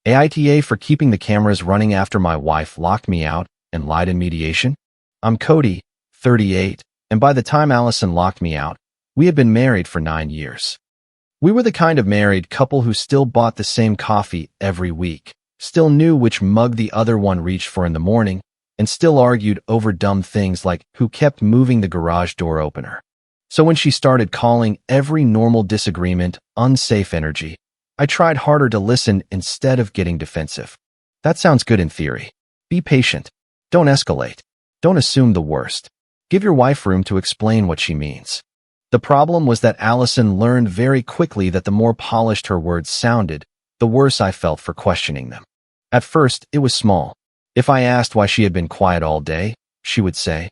AITA for keeping the cameras running after my wife locked me out and lied in mediation? I'm Cody, 38, and by the time Allison locked me out, we had been married for 9 years. We were the kind of married couple who still bought the same coffee every week, still knew which mug the other one reached for in the morning, and still argued over dumb things like who kept moving the garage door opener. So when she started calling every normal disagreement unsafe energy, I tried harder to listen instead of getting defensive. That sounds good in theory. Be patient. Don't escalate. Don't assume the worst. Give your wife room to explain what she means. The problem was that Allison learned very quickly that the more polished her words sounded, the worse I felt for questioning them. At first, it was small. If I asked why she had been quiet all day, she would say,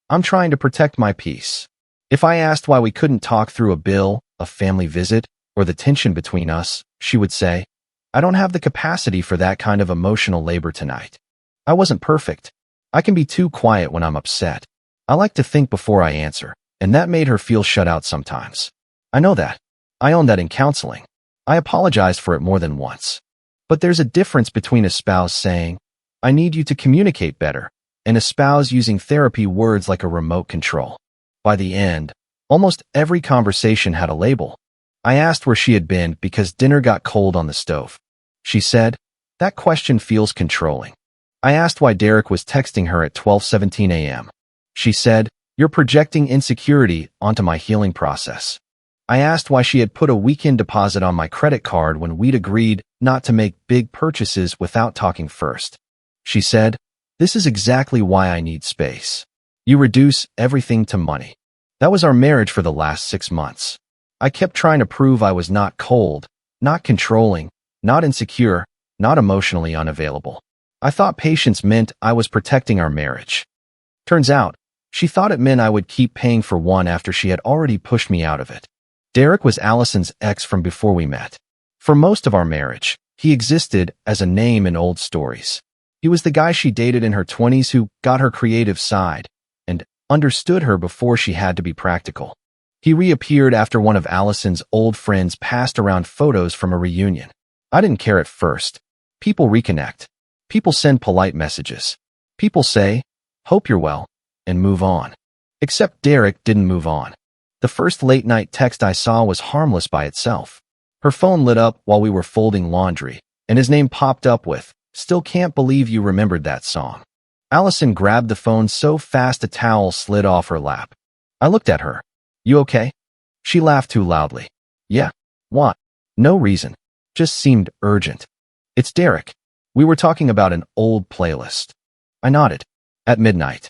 "I'm trying to protect my peace." If I asked why we couldn't talk through a bill, a family visit, or the tension between us, she would say, "I don't have the capacity for that kind of emotional labor tonight." I wasn't perfect. I can be too quiet when I'm upset. I like to think before I answer, and that made her feel shut out sometimes. I know that. I own that in counseling. I apologized for it more than once. But there's a difference between a spouse saying, "I need you to communicate better," and a spouse using therapy words like a remote control. By the end, almost every conversation had a label. I asked where she had been because dinner got cold on the stove. She said, "That question feels controlling." I asked why Derek was texting her at 12:17 a.m. She said, "You're projecting insecurity onto my healing process." I asked why she had put a weekend deposit on my credit card when we'd agreed not to make big purchases without talking first. She said, "This is exactly why I need space. You reduce everything to money." That was our marriage for the last 6 months. I kept trying to prove I was not cold, not controlling, not insecure, not emotionally unavailable. I thought patience meant I was protecting our marriage. Turns out, she thought it meant I would keep paying for one after she had already pushed me out of it. Derek was Allison's ex from before we met. For most of our marriage, he existed as a name in old stories. He was the guy she dated in her 20s who got her creative side and understood her before she had to be practical. He reappeared after one of Allison's old friends passed around photos from a reunion. I didn't care at first. People reconnect. People send polite messages. People say, "Hope you're well," and move on. Except Derek didn't move on. The first late-night text I saw was harmless by itself. Her phone lit up while we were folding laundry, and his name popped up with, "Still can't believe you remembered that song." Allison grabbed the phone so fast a towel slid off her lap. I looked at her. "You okay?" She laughed too loudly. "Yeah. What?" "No reason. Just seemed urgent." "It's Derek. We were talking about an old playlist." I nodded. "At midnight."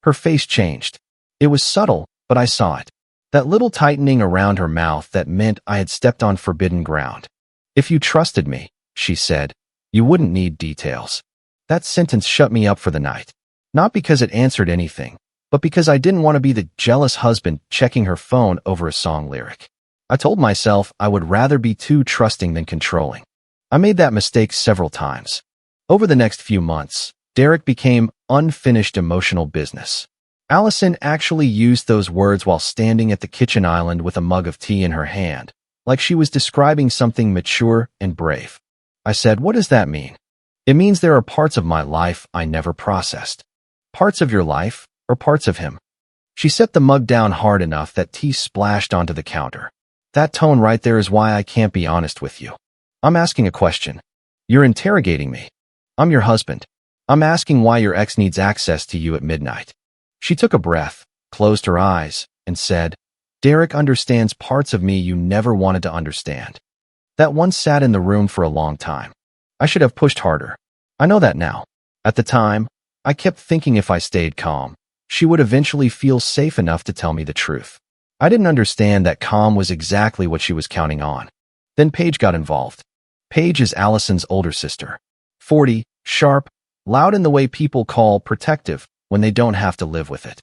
Her face changed. It was subtle, but I saw it. That little tightening around her mouth that meant I had stepped on forbidden ground. "If you trusted me," she said, "you wouldn't need details." That sentence shut me up for the night. Not because it answered anything, but because I didn't want to be the jealous husband checking her phone over a song lyric. I told myself I would rather be too trusting than controlling. I made that mistake several times. Over the next few months, Derek became unfinished emotional business. Allison actually used those words while standing at the kitchen island with a mug of tea in her hand, like she was describing something mature and brave. I said, "What does that mean?" "It means there are parts of my life I never processed." "Parts of your life, or parts of him?" She set the mug down hard enough that tea splashed onto the counter. "That tone right there is why I can't be honest with you. I'm asking a question. You're interrogating me. I'm your husband. I'm asking why your ex needs access to you at midnight." She took a breath, closed her eyes, and said, "Derek understands parts of me you never wanted to understand." That once sat in the room for a long time. I should have pushed harder. I know that now. At the time, I kept thinking if I stayed calm, she would eventually feel safe enough to tell me the truth. I didn't understand that calm was exactly what she was counting on. Then Paige got involved. Paige is Allison's older sister. 40, sharp, loud in the way people call protective when they don't have to live with it.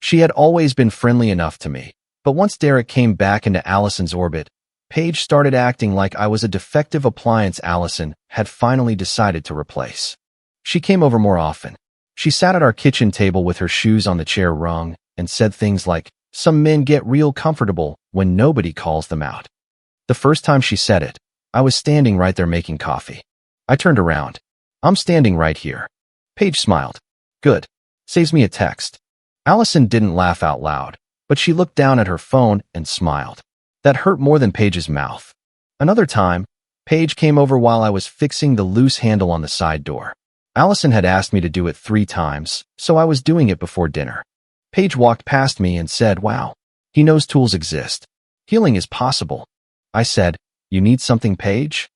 She had always been friendly enough to me, but once Derek came back into Allison's orbit, Paige started acting like I was a defective appliance Allison had finally decided to replace. She came over more often. She sat at our kitchen table with her shoes on the chair rung and said things like, "Some men get real comfortable when nobody calls them out." The first time she said it, I was standing right there making coffee. I turned around. I'm standing right here. Paige smiled. Good. Saves me a text. Allison didn't laugh out loud, but she looked down at her phone and smiled. That hurt more than Paige's mouth. Another time, Paige came over while I was fixing the loose handle on the side door. Allison had asked me to do it 3 times, so I was doing it before dinner. Paige walked past me and said, "Wow, he knows tools exist. Healing is possible." I said, "You need something, Paige?"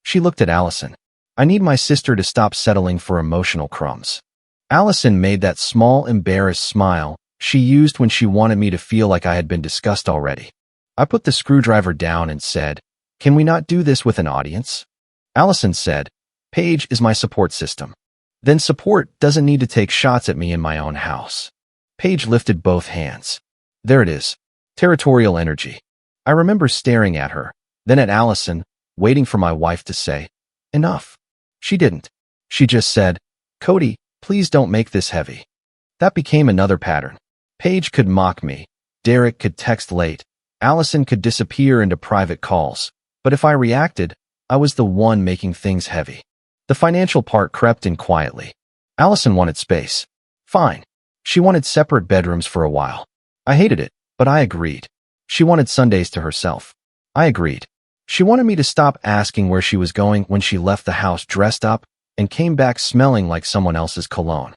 She looked at Allison. "I need my sister to stop settling for emotional crumbs." Allison made that small, embarrassed smile she used when she wanted me to feel like I had been discussed already. I put the screwdriver down and said, "Can we not do this with an audience?" Allison said, "Paige is my support system." "Then support doesn't need to take shots at me in my own house." Paige lifted both hands. There it is. Territorial energy. I remember staring at her, then at Allison, waiting for my wife to say, "Enough." She didn't. She just said, "Cody, please don't make this heavy." That became another pattern. Paige could mock me. Derek could text late. Allison could disappear into private calls. But if I reacted, I was the one making things heavy. The financial part crept in quietly. Allison wanted space. Fine. She wanted separate bedrooms for a while. I hated it, but I agreed. She wanted Sundays to herself. I agreed. She wanted me to stop asking where she was going when she left the house dressed up and came back smelling like someone else's cologne.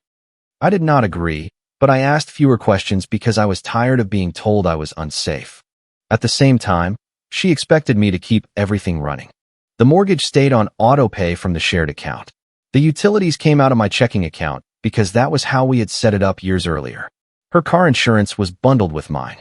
I did not agree, but I asked fewer questions because I was tired of being told I was unsafe. At the same time, she expected me to keep everything running. The mortgage stayed on auto-pay from the shared account. The utilities came out of my checking account because that was how we had set it up years earlier. Her car insurance was bundled with mine.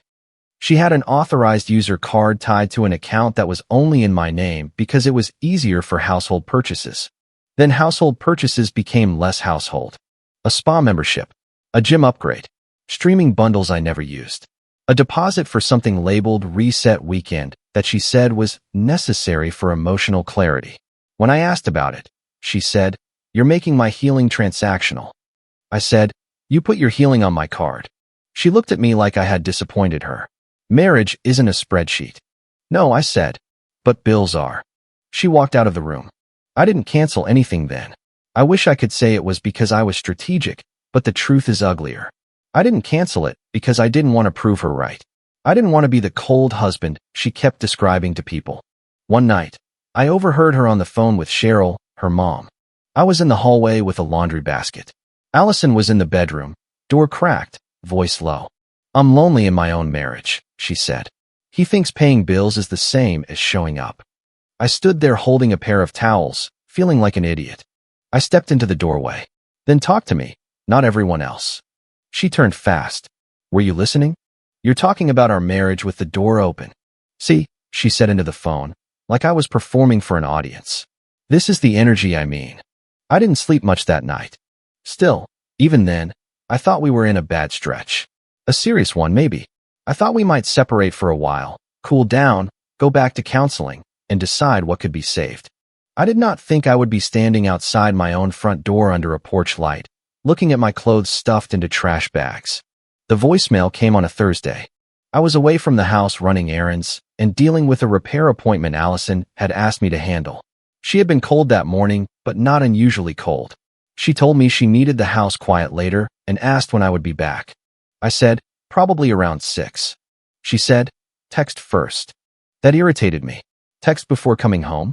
She had an authorized user card tied to an account that was only in my name because it was easier for household purchases. Then household purchases became less household. A spa membership, a gym upgrade, streaming bundles I never used, a deposit for something labeled Reset Weekend that she said was necessary for emotional clarity. When I asked about it, she said, "You're making my healing transactional." I said, "You put your healing on my card." She looked at me like I had disappointed her. "Marriage isn't a spreadsheet." "No," I said, "but bills are." She walked out of the room. I didn't cancel anything then. I wish I could say it was because I was strategic, but the truth is uglier. I didn't cancel it because I didn't want to prove her right. I didn't want to be the cold husband she kept describing to people. One night, I overheard her on the phone with Cheryl, her mom. I was in the hallway with a laundry basket. Allison was in the bedroom, door cracked, voice low. "I'm lonely in my own marriage," she said. "He thinks paying bills is the same as showing up." I stood there holding a pair of towels, feeling like an idiot. I stepped into the doorway. "Then talk to me, not everyone else." She turned fast. "Were you listening? You're talking about our marriage with the door open." "See," she said into the phone, like I was performing for an audience. "This is the energy I mean." I didn't sleep much that night. Still, even then, I thought we were in a bad stretch. A serious one, maybe. I thought we might separate for a while, cool down, go back to counseling, and decide what could be saved. I did not think I would be standing outside my own front door under a porch light, looking at my clothes stuffed into trash bags. The voicemail came on a Thursday. I was away from the house running errands and dealing with a repair appointment Allison had asked me to handle. She had been cold that morning, but not unusually cold. She told me she needed the house quiet later and asked when I would be back. I said, "Probably around 6. She said, "Text first." That irritated me. "Text before coming home?"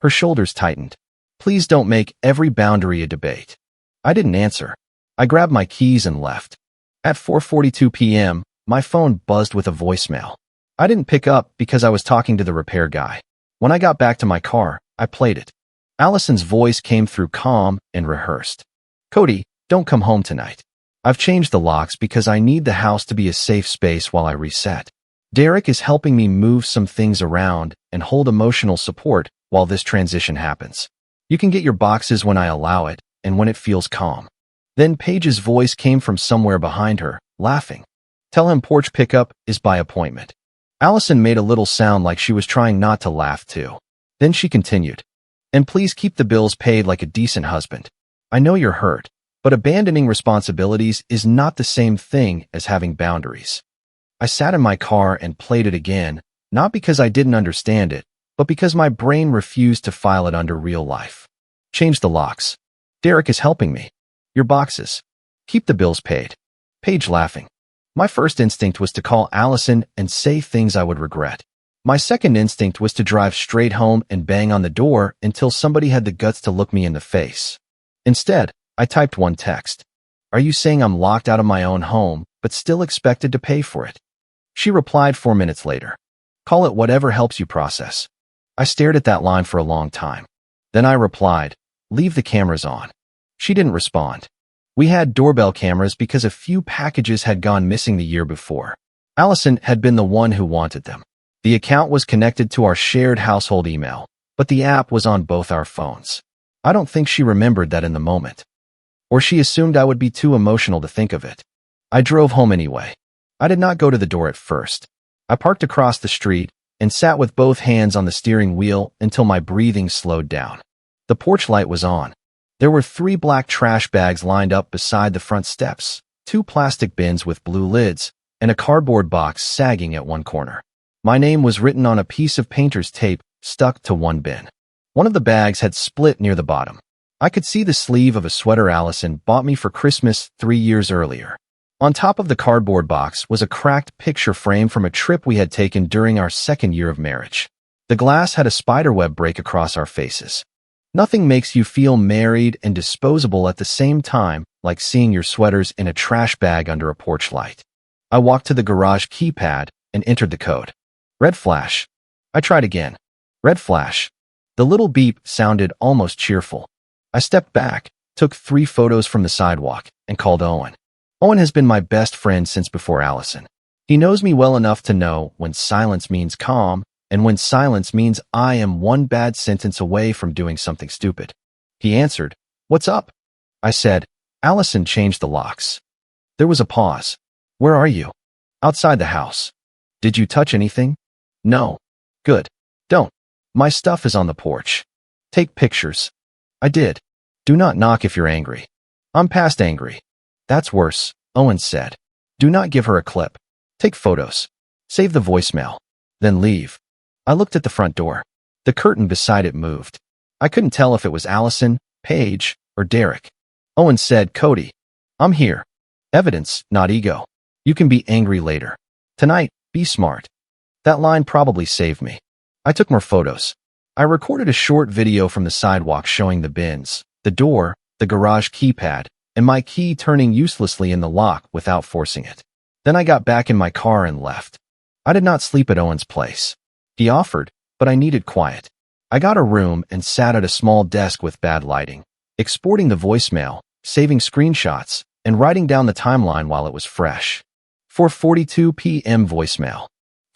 Her shoulders tightened. "Please don't make every boundary a debate." I didn't answer. I grabbed my keys and left. At 4:42 p.m., my phone buzzed with a voicemail. I didn't pick up because I was talking to the repair guy. When I got back to my car, I played it. Allison's voice came through calm and rehearsed. "Cody, don't come home tonight. I've changed the locks because I need the house to be a safe space while I reset. Derek is helping me move some things around and hold emotional support while this transition happens. You can get your boxes when I allow it and when it feels calm." Then Paige's voice came from somewhere behind her, laughing. "Tell him porch pickup is by appointment." Allison made a little sound like she was trying not to laugh too. Then she continued, "And please keep the bills paid like a decent husband. I know you're hurt, but abandoning responsibilities is not the same thing as having boundaries." I sat in my car and played it again, not because I didn't understand it, but because my brain refused to file it under real life. Change the locks. Derek is helping me. Your boxes. Keep the bills paid. Paige laughing. My first instinct was to call Allison and say things I would regret. My second instinct was to drive straight home and bang on the door until somebody had the guts to look me in the face. Instead, I typed one text. Are you saying I'm locked out of my own home, but still expected to pay for it? She replied 4 minutes later. Call it whatever helps you process. I stared at that line for a long time. Then I replied, leave the cameras on. She didn't respond. We had doorbell cameras because a few packages had gone missing the year before. Allison had been the one who wanted them. The account was connected to our shared household email, but the app was on both our phones. I don't think she remembered that in the moment. Or she assumed I would be too emotional to think of it. I drove home anyway. I did not go to the door at first. I parked across the street and sat with both hands on the steering wheel until my breathing slowed down. The porch light was on. There were 3 black trash bags lined up beside the front steps, 2 plastic bins with blue lids, and a cardboard box sagging at one corner. My name was written on a piece of painter's tape stuck to one bin. One of the bags had split near the bottom. I could see the sleeve of a sweater Allison bought me for Christmas 3 years earlier. On top of the cardboard box was a cracked picture frame from a trip we had taken during our 2nd year of marriage. The glass had a spiderweb break across our faces. Nothing makes you feel married and disposable at the same time like seeing your sweaters in a trash bag under a porch light. I walked to the garage keypad and entered the code. Red flash. I tried again. Red flash. The little beep sounded almost cheerful. I stepped back, took 3 photos from the sidewalk, and called Owen. Owen has been my best friend since before Allison. He knows me well enough to know when silence means calm and when silence means I am one bad sentence away from doing something stupid. He answered, "What's up?" I said, "Allison changed the locks." There was a pause. "Where are you?" "Outside the house." "Did you touch anything?" "No." "Good. Don't. My stuff is on the porch. Take pictures." I did. "Do not knock if you're angry." "I'm past angry." "That's worse," Owen said. "Do not give her a clip. Take photos. Save the voicemail. Then leave." I looked at the front door. The curtain beside it moved. I couldn't tell if it was Allison, Paige, or Derek. Owen said, "Cody, I'm here. Evidence, not ego. You can be angry later. Tonight, be smart." That line probably saved me. I took more photos. I recorded a short video from the sidewalk showing the bins, the door, the garage keypad, and my key turning uselessly in the lock without forcing it. Then I got back in my car and left. I did not sleep at Owen's place. He offered, but I needed quiet. I got a room and sat at a small desk with bad lighting, exporting the voicemail, saving screenshots, and writing down the timeline while it was fresh. 4:42 p.m. voicemail.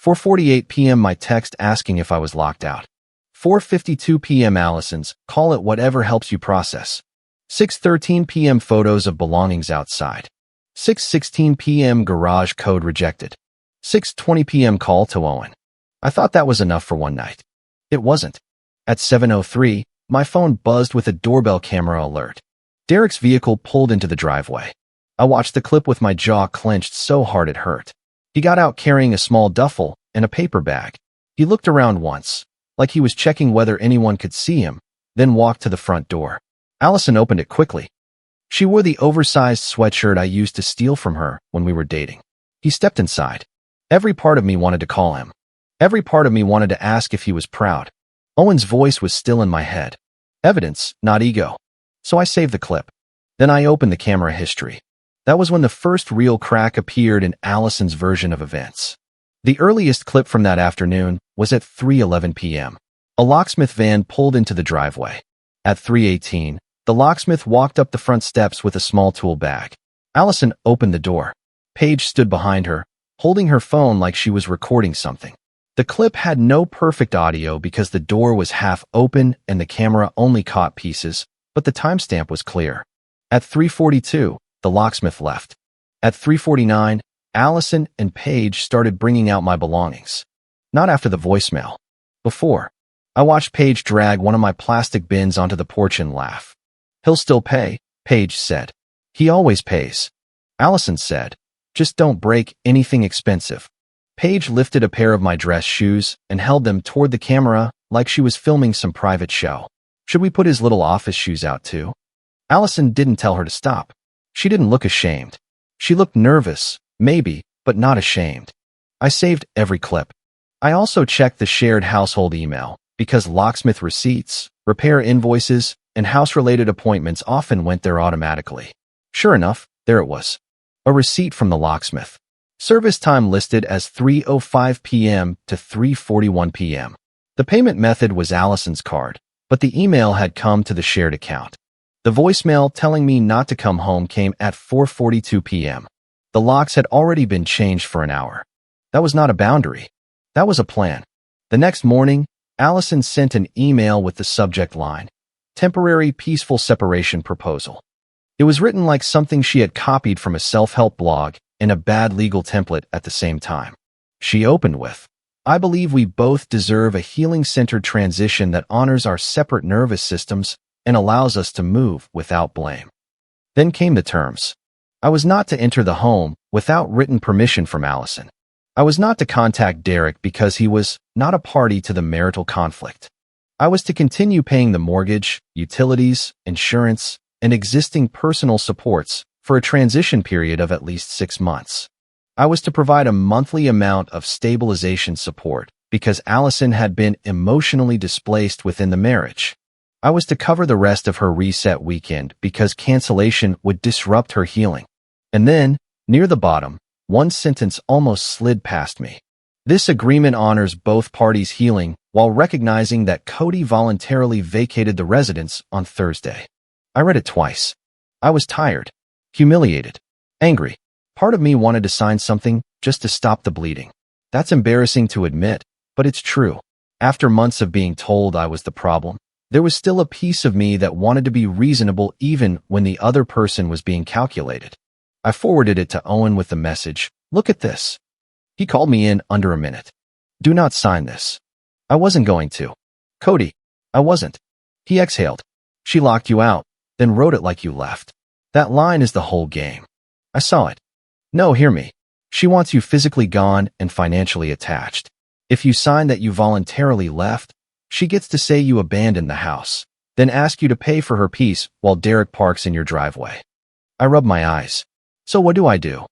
4:48 p.m. my text asking if I was locked out. 4:52 p.m. Allison's, "Call it whatever helps you process." 6:13 p.m. photos of belongings outside. 6:16 p.m. garage code rejected. 6:20 p.m. call to Owen. I thought that was enough for one night. It wasn't. At 7:03, my phone buzzed with a doorbell camera alert. Derek's vehicle pulled into the driveway. I watched the clip with my jaw clenched so hard it hurt. He got out carrying a small duffel and a paper bag. He looked around once, like he was checking whether anyone could see him, then walked to the front door. Allison opened it quickly. She wore the oversized sweatshirt I used to steal from her when we were dating. He stepped inside. Every part of me wanted to call him. Every part of me wanted to ask if he was proud. Owen's voice was still in my head. Evidence, not ego. So I saved the clip. Then I opened the camera history. That was when the first real crack appeared in Allison's version of events. The earliest clip from that afternoon was at 3:11 p.m. A locksmith van pulled into the driveway. At 3:18, the locksmith walked up the front steps with a small tool bag. Allison opened the door. Paige stood behind her, holding her phone like she was recording something. The clip had no perfect audio because the door was half open and the camera only caught pieces, but the timestamp was clear. At 3:42, the locksmith left. At 3:49, Allison and Paige started bringing out my belongings. Not after the voicemail. Before. I watched Paige drag one of my plastic bins onto the porch and laugh. "He'll still pay," Paige said. "He always pays." Allison said, "Just don't break anything expensive." Paige lifted a pair of my dress shoes and held them toward the camera like she was filming some private show. Should we put his little office shoes out too? Allison didn't tell her to stop. She didn't look ashamed. She looked nervous, maybe, but not ashamed. I saved every clip. I also checked the shared household email, because locksmith receipts, repair invoices, and house-related appointments often went there automatically. Sure enough, there it was. A receipt from the locksmith. Service time listed as 3:05 p.m. to 3:41 p.m. The payment method was Allison's card, but the email had come to the shared account. The voicemail telling me not to come home came at 4:42 p.m. The locks had already been changed for an hour. That was not a boundary. That was a plan. The next morning, Allison sent an email with the subject line, "Temporary Peaceful Separation Proposal." It was written like something she had copied from a self-help blog and a bad legal template at the same time. She opened with, "I believe we both deserve a healing-centered transition that honors our separate nervous systems and allows us to move without blame." Then came the terms. I was not to enter the home without written permission from Allison. I was not to contact Derek because he was not a party to the marital conflict. I was to continue paying the mortgage, utilities, insurance, and existing personal supports for a transition period of at least 6 months. I was to provide a monthly amount of stabilization support because Allison had been emotionally displaced within the marriage. I was to cover the rest of her reset weekend because cancellation would disrupt her healing. And then, near the bottom, one sentence almost slid past me. This agreement honors both parties' healing while recognizing that Cody voluntarily vacated the residence on Thursday. I read it twice. I was tired, humiliated, angry. Part of me wanted to sign something just to stop the bleeding. That's embarrassing to admit, but it's true. After months of being told I was the problem, there was still a piece of me that wanted to be reasonable even when the other person was being calculated. I forwarded it to Owen with the message, "Look at this." He called me in under a minute. "Do not sign this." I wasn't going to. "Cody, I wasn't." He exhaled. "She locked you out, then wrote it like you left. That line is the whole game." I saw it. "No, hear me. She wants you physically gone and financially attached. If you sign that you voluntarily left, she gets to say you abandoned the house, then ask you to pay for her peace while Derek parks in your driveway." I rubbed my eyes. "So what do?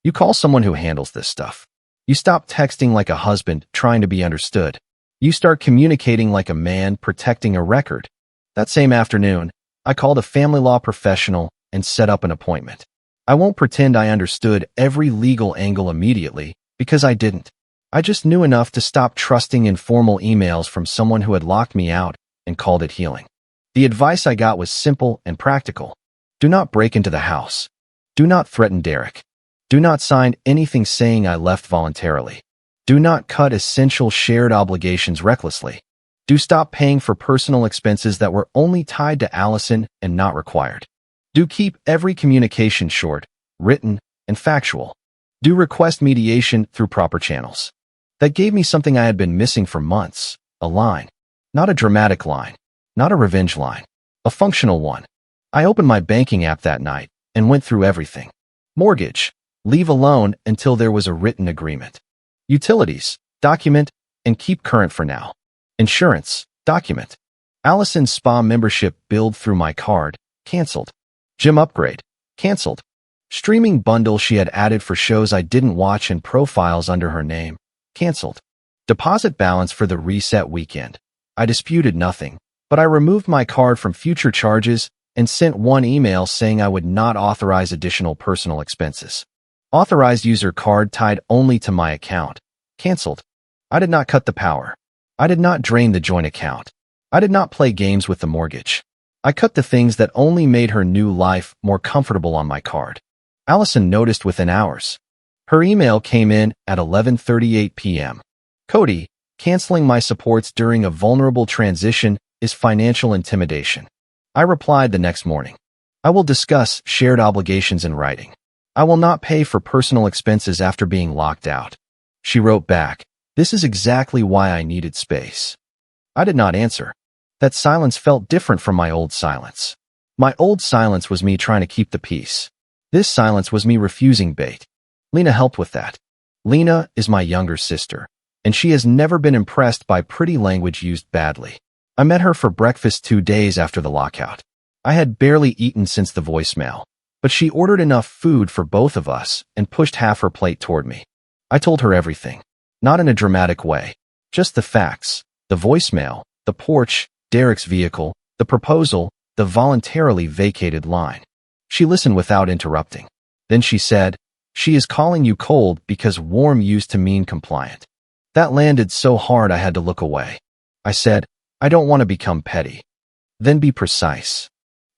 You call someone who handles this stuff. You stop texting like a husband trying to be understood. You start communicating like a man protecting a record." That same afternoon, I called a family law professional and set up an appointment. I won't pretend I understood every legal angle immediately, because I didn't. I just knew enough to stop trusting informal emails from someone who had locked me out and called it healing. The advice I got was simple and practical. Do not break into the house. Do not threaten Derek. Do not sign anything saying I left voluntarily. Do not cut essential shared obligations recklessly. Do stop paying for personal expenses that were only tied to Allison and not required. Do keep every communication short, written, and factual. Do request mediation through proper channels. That gave me something I had been missing for months, a line. Not a dramatic line, not a revenge line, a functional one. I opened my banking app that night and went through everything. Mortgage, leave alone until there was a written agreement. Utilities, document, and keep current for now. Insurance, document. Allison's spa membership billed through my card, canceled. Gym upgrade, canceled. Streaming bundle she had added for shows I didn't watch and profiles under her name, canceled. Deposit balance for the reset weekend. I disputed nothing, but I removed my card from future charges and sent one email saying I would not authorize additional personal expenses. Authorized user card tied only to my account, canceled. I did not cut the power. I did not drain the joint account. I did not play games with the mortgage. I cut the things that only made her new life more comfortable on my card. Allison noticed within hours. Her email came in at 11:38 p.m. "Cody, canceling my supports during a vulnerable transition is financial intimidation." I replied the next morning. "I will discuss shared obligations in writing. I will not pay for personal expenses after being locked out." She wrote back, "This is exactly why I needed space." I did not answer. That silence felt different from my old silence. My old silence was me trying to keep the peace. This silence was me refusing bait. Lena helped with that. Lena is my younger sister, and she has never been impressed by pretty language used badly. I met her for breakfast 2 days after the lockout. I had barely eaten since the voicemail, but she ordered enough food for both of us and pushed half her plate toward me. I told her everything, not in a dramatic way, just the facts, the voicemail, the porch, Derek's vehicle, the proposal, the voluntarily vacated line. She listened without interrupting. Then she said, "She is calling you cold because warm used to mean compliant." That landed so hard I had to look away. I said, "I don't want to become petty." "Then be precise."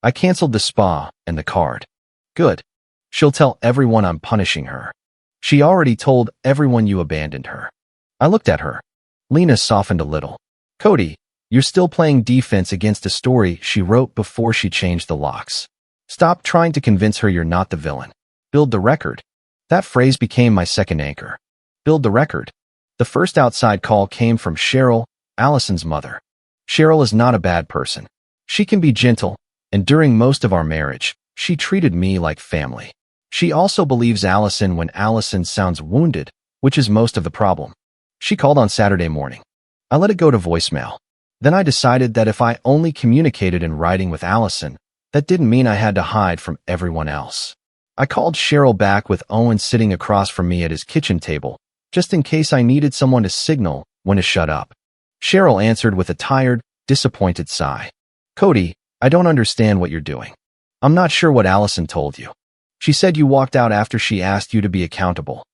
I canceled the spa and the card. "Good. She'll tell everyone I'm punishing her." "She already told everyone you abandoned her." I looked at her. Lena softened a little. "Cody, you're still playing defense against a story she wrote before she changed the locks. Stop trying to convince her you're not the villain. Build the record." That phrase became my second anchor. Build the record. The first outside call came from Cheryl, Allison's mother. Cheryl is not a bad person. She can be gentle, and during most of our marriage, she treated me like family. She also believes Allison when Allison sounds wounded, which is most of the problem. She called on Saturday morning. I let it go to voicemail. Then I decided that if I only communicated in writing with Allison, that didn't mean I had to hide from everyone else. I called Cheryl back with Owen sitting across from me at his kitchen table, just in case I needed someone to signal when to shut up. Cheryl answered with a tired, disappointed sigh. "Cody, I don't understand what you're doing. I'm not sure what Allison told you. She said you walked out after she asked you to be accountable."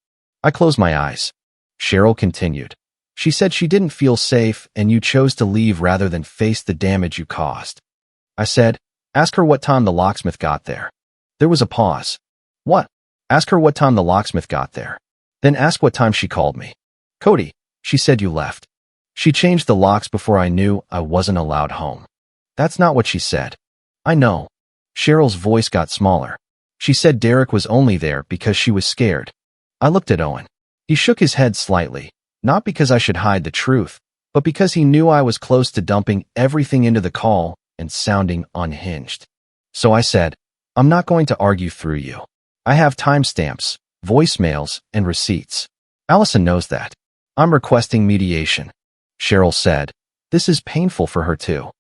I closed my eyes. Cheryl continued. "She said she didn't feel safe and you chose to leave rather than face the damage you caused." I said, "Ask her what time the locksmith got there." There was a pause. "What?" "Ask her what time the locksmith got there. Then ask what time she called me." "Cody, she said you left. She changed the locks before I knew I wasn't allowed home." "That's not what she said." "I know." Cheryl's voice got smaller. "She said Derek was only there because she was scared." I looked at Owen. He shook his head slightly, not because I should hide the truth, but because he knew I was close to dumping everything into the call and sounding unhinged. So I said, "I'm not going to argue through you. I have timestamps, voicemails, and receipts. Allison knows that. I'm requesting mediation." Cheryl said, "This is painful for her too."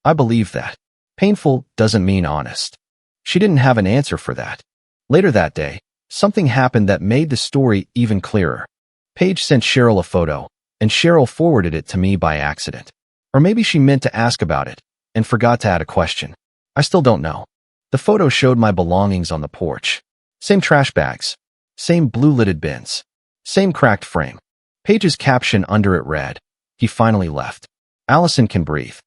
I believe that. Painful doesn't mean honest. She didn't have an answer for that. Later that day, something happened that made the story even clearer. Paige sent Cheryl a photo, and Cheryl forwarded it to me by accident. Or maybe she meant to ask about it, and forgot to add a question. I still don't know. The photo showed my belongings on the porch. Same trash bags. Same blue-lidded bins. Same cracked frame. Paige's caption under it read, "He finally left. Allison can breathe."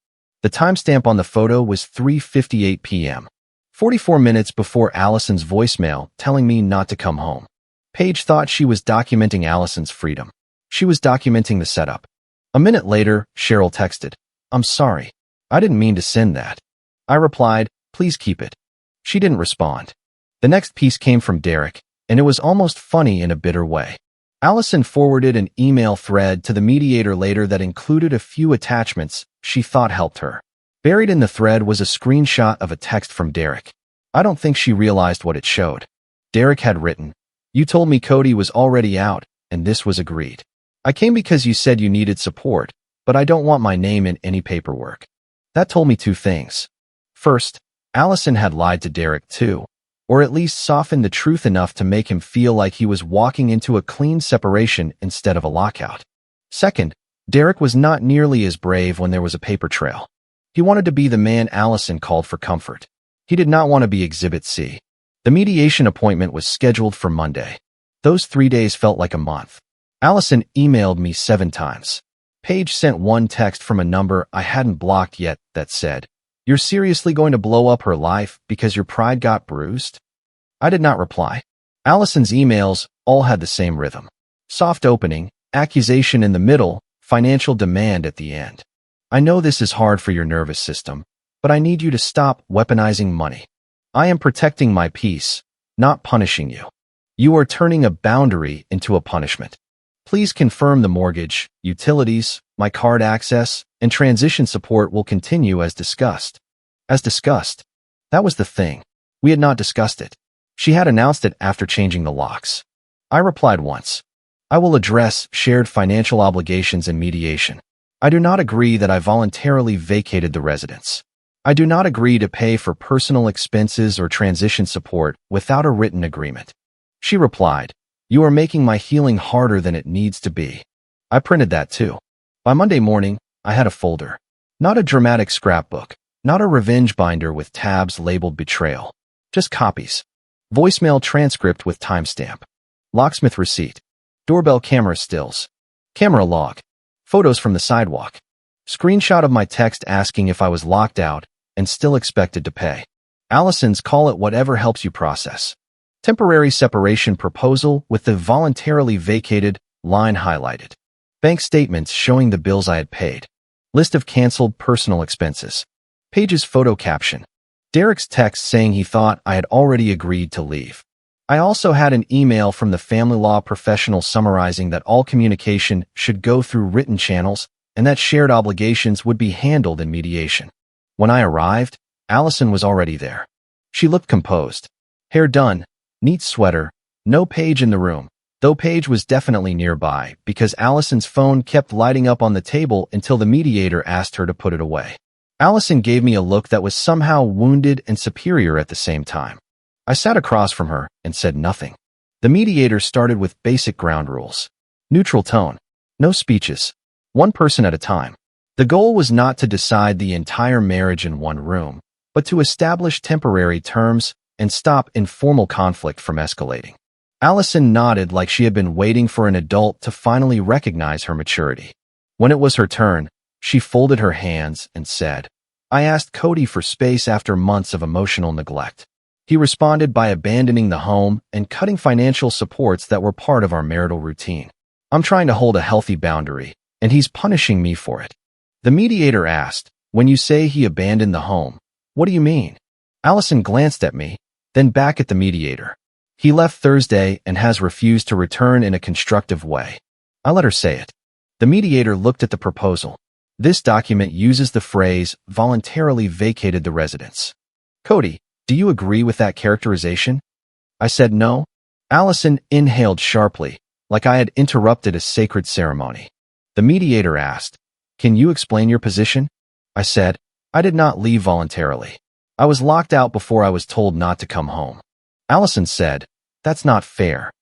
The timestamp on the photo was 3:58 p.m. 44 minutes before Allison's voicemail telling me not to come home. Paige thought she was documenting Allison's freedom. She was documenting the setup. A minute later, Cheryl texted, "I'm sorry. I didn't mean to send that." I replied, "Please keep it." She didn't respond. The next piece came from Derek, and it was almost funny in a bitter way. Allison forwarded an email thread to the mediator later that included a few attachments she thought helped her. Buried in the thread was a screenshot of a text from Derek. I don't think she realized what it showed. Derek had written, "You told me Cody was already out, and this was agreed. I came because you said you needed support, but I don't want my name in any paperwork." That told me two things. First, Allison had lied to Derek too, or at least softened the truth enough to make him feel like he was walking into a clean separation instead of a lockout. Second, Derek was not nearly as brave when there was a paper trail. He wanted to be the man Allison called for comfort. He did not want to be Exhibit C. The mediation appointment was scheduled for Monday. Those 3 days felt like a month. Allison emailed me 7 times. Paige sent one text from a number I hadn't blocked yet that said, "You're seriously going to blow up her life because your pride got bruised?" I did not reply. Allison's emails all had the same rhythm. Soft opening, accusation in the middle, financial demand at the end. "I know this is hard for your nervous system, but I need you to stop weaponizing money. I am protecting my peace, not punishing you. You are turning a boundary into a punishment. Please confirm the mortgage, utilities, my card access, and transition support will continue as discussed." As discussed. That was the thing. We had not discussed it. She had announced it after changing the locks. I replied once. "I will address shared financial obligations in mediation." I do not agree that I voluntarily vacated the residence. I do not agree to pay for personal expenses or transition support without a written agreement. She replied, "You are making my healing harder than it needs to be." I printed that too. By Monday morning, I had a folder. Not a dramatic scrapbook, not a revenge binder with tabs labeled betrayal. Just copies. Voicemail transcript with timestamp. Locksmith receipt. Doorbell camera stills. Camera log. Photos from the sidewalk. Screenshot of my text asking if I was locked out and still expected to pay. Allison's call it whatever helps you process. Temporary separation proposal with the voluntarily vacated line highlighted. Bank statements showing the bills I had paid. List of canceled personal expenses. Page's photo caption. Derek's text saying he thought I had already agreed to leave. I also had an email from the family law professional summarizing that all communication should go through written channels and that shared obligations would be handled in mediation. When I arrived, Allison was already there. She looked composed. Hair done, neat sweater, no Paige in the room, though Paige was definitely nearby because Allison's phone kept lighting up on the table until the mediator asked her to put it away. Allison gave me a look that was somehow wounded and superior at the same time. I sat across from her and said nothing. The mediator started with basic ground rules. Neutral tone. No speeches. One person at a time. The goal was not to decide the entire marriage in one room, but to establish temporary terms and stop informal conflict from escalating. Allison nodded like she had been waiting for an adult to finally recognize her maturity. When it was her turn, she folded her hands and said, "I asked Cody for space after months of emotional neglect. He responded by abandoning the home and cutting financial supports that were part of our marital routine. I'm trying to hold a healthy boundary, and he's punishing me for it." The mediator asked, "When you say he abandoned the home, what do you mean?" Allison glanced at me, then back at the mediator. "He left Thursday and has refused to return in a constructive way." I let her say it. The mediator looked at the proposal. This document uses the phrase, "voluntarily vacated the residence." "Cody, do you agree with that characterization?" I said no. Allison inhaled sharply, like I had interrupted a sacred ceremony. The mediator asked, "Can you explain your position?" I said, "I did not leave voluntarily. I was locked out before I was told not to come home." Allison said, "That's not fair."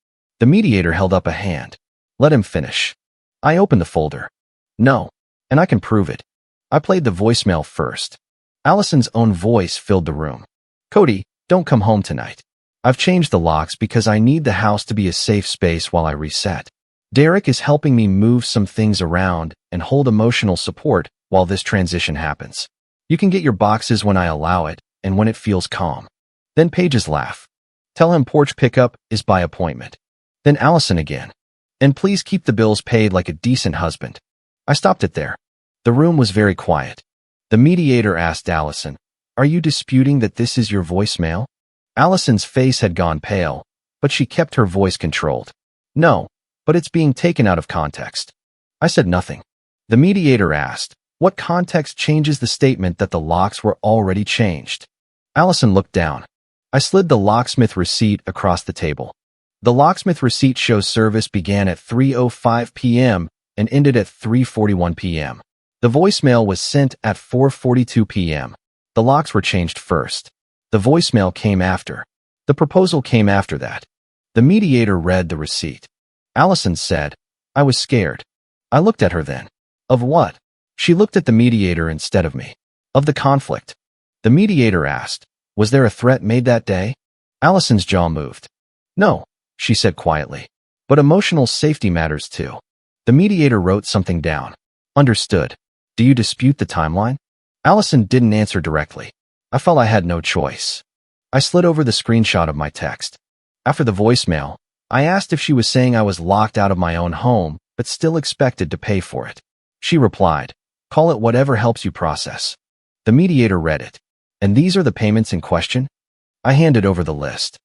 The mediator held up a hand. "Let him finish." I opened the folder. "No, and I can prove it." I played the voicemail first. Allison's own voice filled the room. "Cody, don't come home tonight. I've changed the locks because I need the house to be a safe space while I reset. Derek is helping me move some things around and hold emotional support while this transition happens. You can get your boxes when I allow it and when it feels calm." Then Paige's laugh. "Tell him porch pickup is by appointment." Then Allison again. "And please keep the bills paid like a decent husband." I stopped it there. The room was very quiet. The mediator asked Allison, "Are you disputing that this is your voicemail?" Allison's face had gone pale, but she kept her voice controlled. "No, but it's being taken out of context." I said nothing. The mediator asked, "What context changes the statement that the locks were already changed?" Allison looked down. I slid the locksmith receipt across the table. The locksmith receipt shows service began at 3:05 p.m. and ended at 3:41 p.m. The voicemail was sent at 4:42 p.m. The locks were changed first. The voicemail came after. The proposal came after that. The mediator read the receipt. Allison said, "I was scared." I looked at her then. "Of what?" She looked at the mediator instead of me. "Of the conflict." The mediator asked, "Was there a threat made that day?" Allison's jaw moved. "No," she said quietly. "But emotional safety matters too." The mediator wrote something down. "Understood. Do you dispute the timeline?" Allison didn't answer directly. I felt I had no choice. I slid over the screenshot of my text. After the voicemail, I asked if she was saying I was locked out of my own home, but still expected to pay for it. She replied, "Call it whatever helps you process." The mediator read it. "And these are the payments in question?" I handed over the list.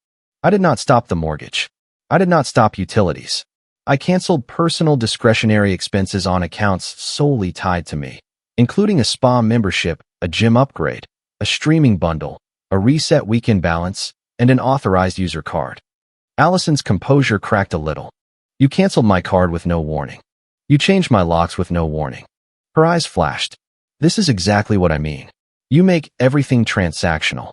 I did not stop the mortgage. I did not stop utilities. I canceled personal discretionary expenses on accounts solely tied to me, including a spa membership, a gym upgrade, a streaming bundle, a reset weekend balance, and an authorized user card. Allison's composure cracked a little. "You canceled my card with no warning. You changed my locks with no warning." Her eyes flashed. This is exactly what I mean. You make everything transactional.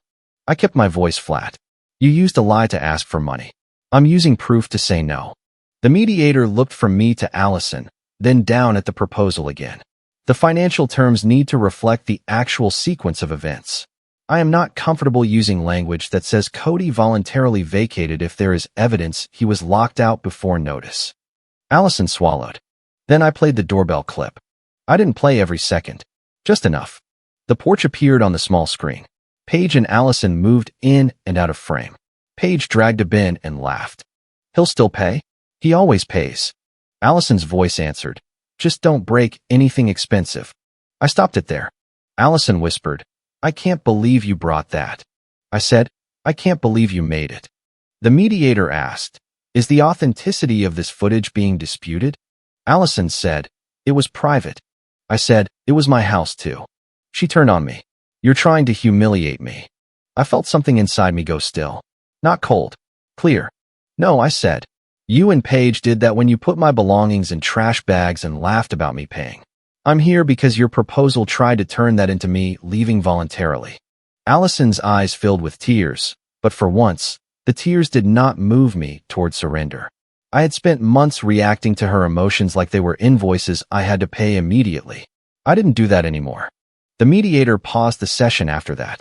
I kept my voice flat. You used a lie to ask for money. I'm using proof to say no. The mediator looked from me to Allison, then down at the proposal again. The financial terms need to reflect the actual sequence of events. I am not comfortable using language that says Cody voluntarily vacated if there is evidence he was locked out before notice. Allison swallowed. Then I played the doorbell clip. I didn't play every second. Just enough. The porch appeared on the small screen. Paige and Allison moved in and out of frame. Paige dragged a bin and laughed. He'll still pay? He always pays. Allison's voice answered. Just don't break anything expensive. I stopped it there. Allison whispered. I can't believe you brought that. I said, I can't believe you made it. The mediator asked, is the authenticity of this footage being disputed? Allison said, it was private. I said, it was my house too. She turned on me. You're trying to humiliate me. I felt something inside me go still. Not cold. Clear. No, I said. You and Paige did that when you put my belongings in trash bags and laughed about me paying. I'm here because your proposal tried to turn that into me leaving voluntarily. Allison's eyes filled with tears, but for once, the tears did not move me toward surrender. I had spent months reacting to her emotions like they were invoices I had to pay immediately. I didn't do that anymore. The mediator paused the session after that.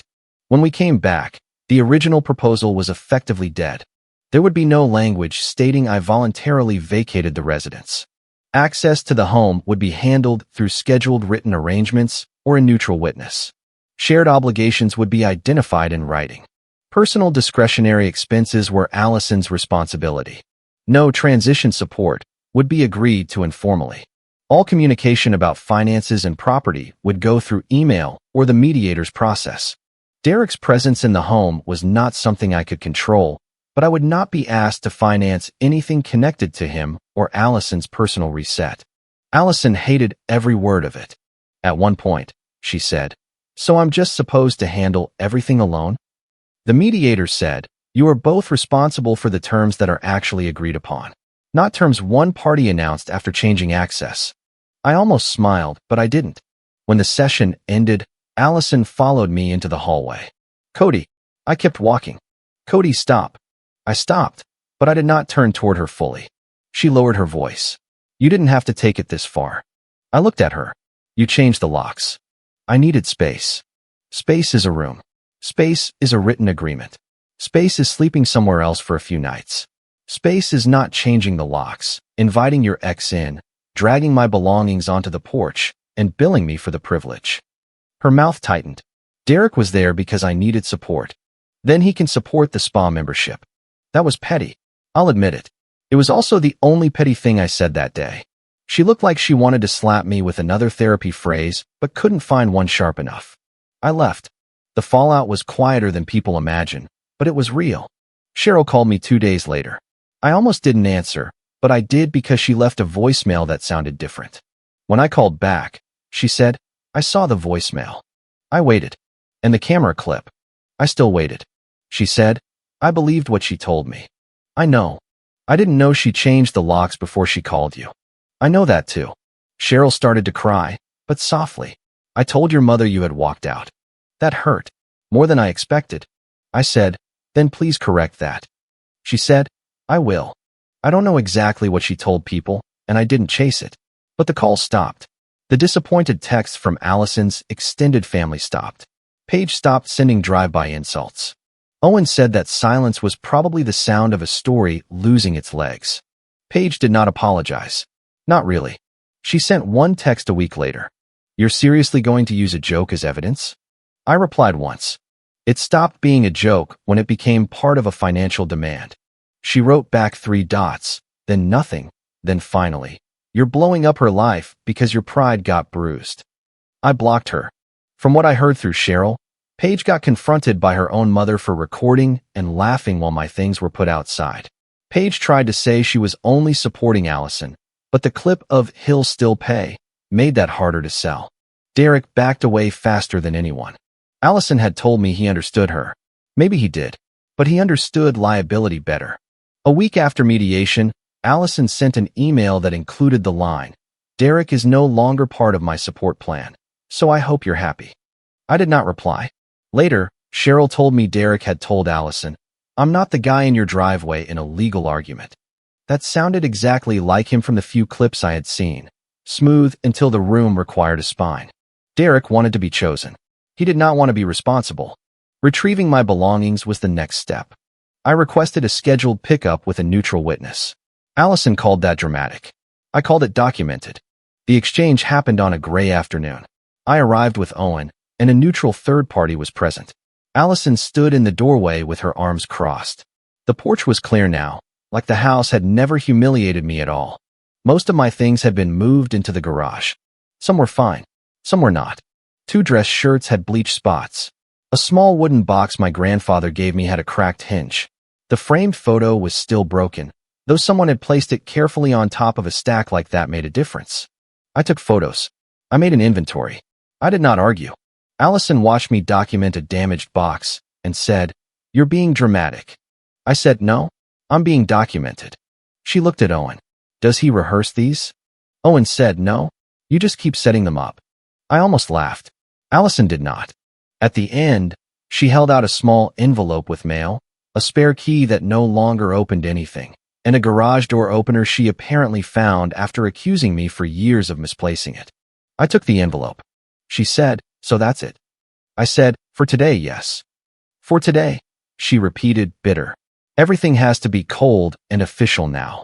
When we came back, the original proposal was effectively dead. There would be no language stating I voluntarily vacated the residence. Access to the home would be handled through scheduled written arrangements or a neutral witness. Shared obligations would be identified in writing. Personal discretionary expenses were Allison's responsibility. No transition support would be agreed to informally. All communication about finances and property would go through email or the mediator's process. Derek's presence in the home was not something I could control, but I would not be asked to finance anything connected to him or Allison's personal reset. Allison hated every word of it. At one point, she said, so I'm just supposed to handle everything alone? The mediator said, you are both responsible for the terms that are actually agreed upon, not terms one party announced after changing access. I almost smiled, but I didn't. When the session ended, Allison followed me into the hallway. Cody. I kept walking. Cody, stop. I stopped, but I did not turn toward her fully. She lowered her voice. You didn't have to take it this far. I looked at her. You changed the locks. I needed space. Space is a room. Space is a written agreement. Space is sleeping somewhere else for a few nights. Space is not changing the locks, inviting your ex in, dragging my belongings onto the porch, and billing me for the privilege. Her mouth tightened. Derek was there because I needed support. Then he can support the spa membership. That was petty. I'll admit it. It was also the only petty thing I said that day. She looked like she wanted to slap me with another therapy phrase, but couldn't find one sharp enough. I left. The fallout was quieter than people imagine, but it was real. Cheryl called me 2 days later. I almost didn't answer, but I did because she left a voicemail that sounded different. When I called back, she said, I saw the voicemail. I waited. And the camera clip. I still waited. She said, I believed what she told me. I know. I didn't know she changed the locks before she called you. I know that too. Cheryl started to cry, but softly. I told your mother you had walked out. That hurt. More than I expected. I said, then please correct that. She said, I will. I don't know exactly what she told people, and I didn't chase it. But the call stopped. The disappointed texts from Allison's extended family stopped. Paige stopped sending drive-by insults. Owen said that silence was probably the sound of a story losing its legs. Paige did not apologize. Not really. She sent one text a week later. You're seriously going to use a joke as evidence? I replied once. It stopped being a joke when it became part of a financial demand. She wrote back 3 dots, then nothing, then finally. You're blowing up her life because your pride got bruised. I blocked her. From what I heard through Cheryl, Paige got confronted by her own mother for recording and laughing while my things were put outside. Paige tried to say she was only supporting Allison, but the clip of "He'll still pay" made that harder to sell. Derek backed away faster than anyone. Allison had told me he understood her. Maybe he did, but he understood liability better. A week after mediation, Allison sent an email that included the line, Derek is no longer part of my support plan, so I hope you're happy. I did not reply. Later, Cheryl told me Derek had told Allison, I'm not the guy in your driveway in a legal argument. That sounded exactly like him from the few clips I had seen. Smooth until the room required a spine. Derek wanted to be chosen. He did not want to be responsible. Retrieving my belongings was the next step. I requested a scheduled pickup with a neutral witness. Allison called that dramatic. I called it documented. The exchange happened on a gray afternoon. I arrived with Owen, and a neutral third party was present. Allison stood in the doorway with her arms crossed. The porch was clear now, like the house had never humiliated me at all. Most of my things had been moved into the garage. Some were fine, some were not. 2 dress shirts had bleached spots. A small wooden box my grandfather gave me had a cracked hinge. The framed photo was still broken, though someone had placed it carefully on top of a stack like that made a difference. I took photos. I made an inventory. I did not argue. Allison watched me document a damaged box and said, You're being dramatic. I said, No, I'm being documented. She looked at Owen. Does he rehearse these? Owen said, No, you just keep setting them up. I almost laughed. Allison did not. At the end, she held out a small envelope with mail, a spare key that no longer opened anything, and a garage door opener she apparently found after accusing me for years of misplacing it. I took the envelope. She said, So that's it. I said, For today, yes. For today, she repeated, bitter. Everything has to be cold and official now.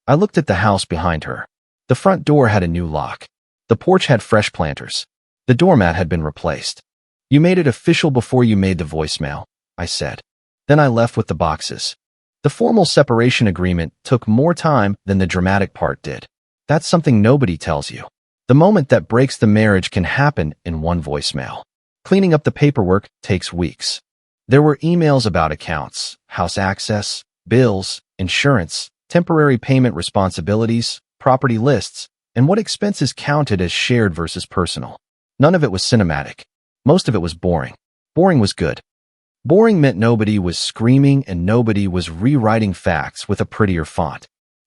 I looked at the house behind her. The front door had a new lock. The porch had fresh planters. The doormat had been replaced. You made it official before you made the voicemail, I said. Then I left with the boxes. The formal separation agreement took more time than the dramatic part did. That's something nobody tells you. The moment that breaks the marriage can happen in one voicemail. Cleaning up the paperwork takes weeks. There were emails about accounts, house access, bills, insurance, temporary payment responsibilities, property lists, and what expenses counted as shared versus personal. None of it was cinematic. Most of it was boring. Boring was good. Boring meant nobody was screaming and nobody was rewriting facts with a prettier font.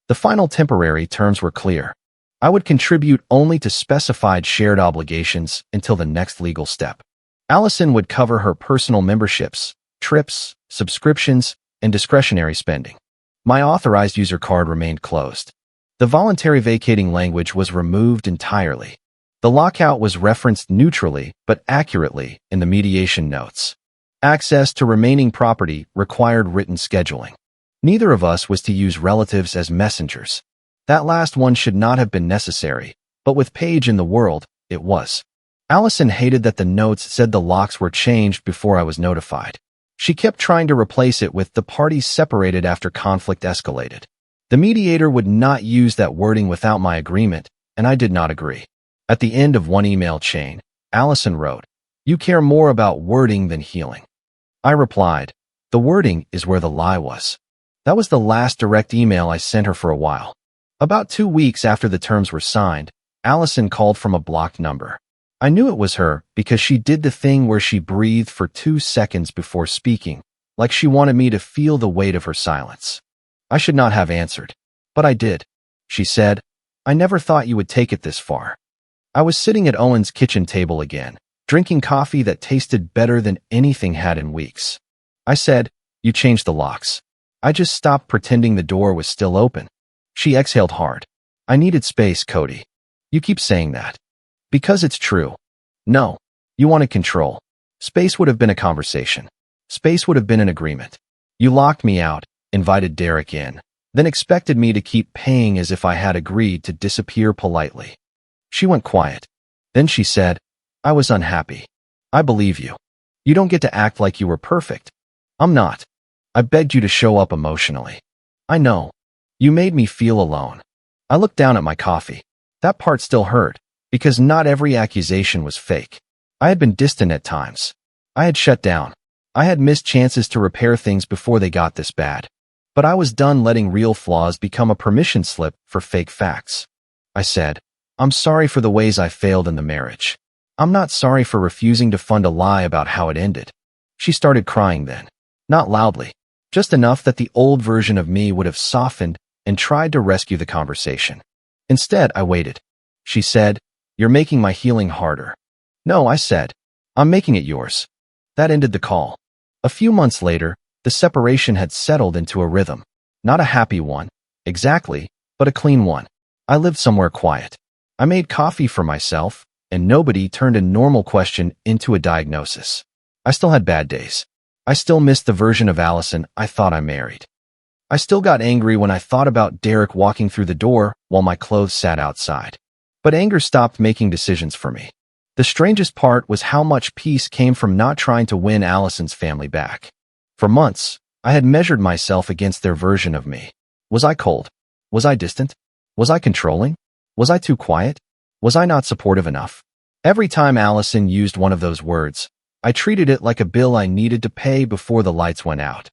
The final temporary terms were clear. I would contribute only to specified shared obligations until the next legal step. Allison would cover her personal memberships, trips, subscriptions, and discretionary spending. My authorized user card remained closed. The voluntary vacating language was removed entirely. The lockout was referenced neutrally but accurately in the mediation notes. Access to remaining property required written scheduling. Neither of us was to use relatives as messengers. That last one should not have been necessary, but with Paige in the world, it was. Allison hated that the notes said the locks were changed before I was notified. She kept trying to replace it with the parties separated after conflict escalated. The mediator would not use that wording without my agreement, and I did not agree. At the end of one email chain, Allison wrote, "You care more about wording than healing." I replied, "The wording is where the lie was." That was the last direct email I sent her for a while. About 2 weeks after the terms were signed, Allison called from a blocked number. I knew it was her because she did the thing where she breathed for 2 seconds before speaking, like she wanted me to feel the weight of her silence. I should not have answered, but I did. She said, "I never thought you would take it this far." I was sitting at Owen's kitchen table again, drinking coffee that tasted better than anything had in weeks. I said, "You changed the locks." I just stopped pretending the door was still open. She exhaled hard. "I needed space, Cody." "You keep saying that." "Because it's true." "No. You wanted control. Space would have been a conversation. Space would have been an agreement. You locked me out, invited Derek in, then expected me to keep paying as if I had agreed to disappear politely." She went quiet. Then she said, "I was unhappy. I believe you. You don't get to act like you were perfect. I'm not. I begged you to show up emotionally. I know. You made me feel alone." I looked down at my coffee. That part still hurt, because not every accusation was fake. I had been distant at times. I had shut down. I had missed chances to repair things before they got this bad. But I was done letting real flaws become a permission slip for fake facts. I said, "I'm sorry for the ways I failed in the marriage. I'm not sorry for refusing to fund a lie about how it ended." She started crying then. Not loudly, just enough that the old version of me would have softened and tried to rescue the conversation. Instead, I waited. She said, "You're making my healing harder." "No," I said. "I'm making it yours." That ended the call. A few months later, the separation had settled into a rhythm. Not a happy one, exactly, but a clean one. I lived somewhere quiet. I made coffee for myself, and nobody turned a normal question into a diagnosis. I still had bad days. I still missed the version of Allison I thought I married. I still got angry when I thought about Derek walking through the door while my clothes sat outside. But anger stopped making decisions for me. The strangest part was how much peace came from not trying to win Allison's family back. For months, I had measured myself against their version of me. Was I cold? Was I distant? Was I controlling? Was I too quiet? Was I not supportive enough? Every time Allison used one of those words, I treated it like a bill I needed to pay before the lights went out.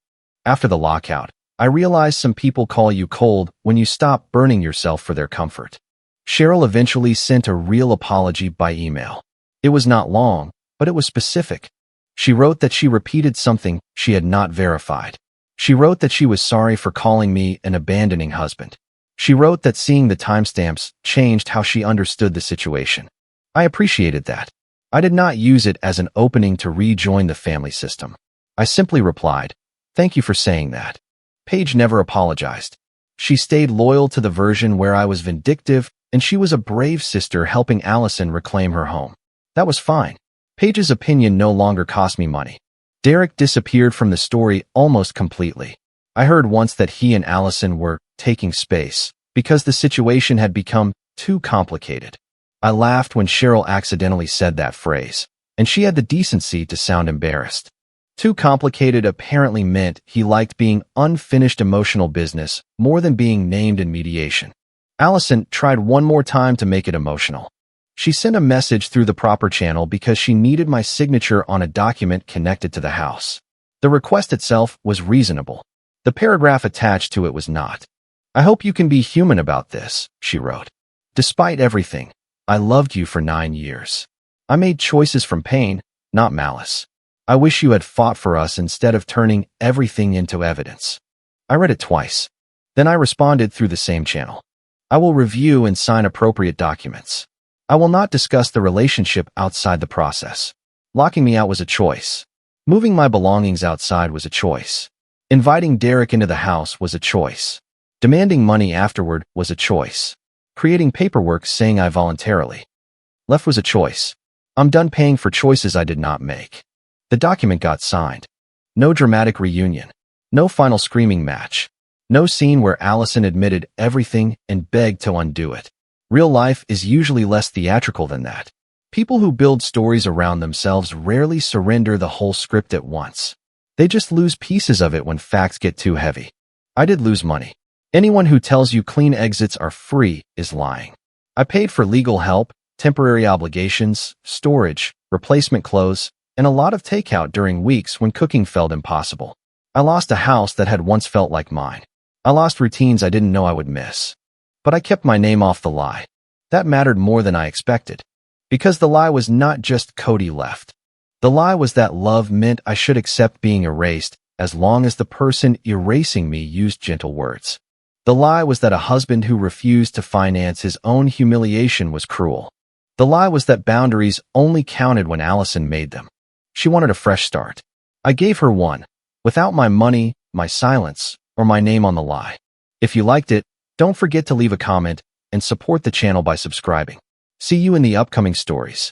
After the lockout, I realized some people call you cold when you stop burning yourself for their comfort. Cheryl eventually sent a real apology by email. It was not long, but it was specific. She wrote that she repeated something she had not verified. She wrote that she was sorry for calling me an abandoning husband. She wrote that seeing the timestamps changed how she understood the situation. I appreciated that. I did not use it as an opening to rejoin the family system. I simply replied, "Thank you for saying that." Paige never apologized. She stayed loyal to the version where I was vindictive, and she was a brave sister helping Allison reclaim her home. That was fine. Paige's opinion no longer cost me money. Derek disappeared from the story almost completely. I heard once that he and Allison were taking space because the situation had become too complicated. I laughed when Cheryl accidentally said that phrase, and she had the decency to sound embarrassed. Too complicated apparently meant he liked being unfinished emotional business more than being named in mediation. Allison tried one more time to make it emotional. She sent a message through the proper channel because she needed my signature on a document connected to the house. The request itself was reasonable. The paragraph attached to it was not. "I hope you can be human about this," she wrote. "Despite everything, I loved you for 9 years. I made choices from pain, not malice. I wish you had fought for us instead of turning everything into evidence." I read it twice. Then I responded through the same channel. "I will review and sign appropriate documents. I will not discuss the relationship outside the process. Locking me out was a choice. Moving my belongings outside was a choice. Inviting Derek into the house was a choice. Demanding money afterward was a choice. Creating paperwork saying I voluntarily left was a choice. I'm done paying for choices I did not make." The document got signed. No dramatic reunion. No final screaming match. No scene where Allison admitted everything and begged to undo it. Real life is usually less theatrical than that. People who build stories around themselves rarely surrender the whole script at once. They just lose pieces of it when facts get too heavy. I did lose money. Anyone who tells you clean exits are free is lying. I paid for legal help, temporary obligations, storage, replacement clothes, and a lot of takeout during weeks when cooking felt impossible. I lost a house that had once felt like mine. I lost routines I didn't know I would miss. But I kept my name off the lie. That mattered more than I expected. Because the lie was not just Cody left. The lie was that love meant I should accept being erased as long as the person erasing me used gentle words. The lie was that a husband who refused to finance his own humiliation was cruel. The lie was that boundaries only counted when Allison made them. She wanted a fresh start. I gave her one, without my money, my silence, or my name on the lie. If you liked it, don't forget to leave a comment and support the channel by subscribing. See you in the upcoming stories.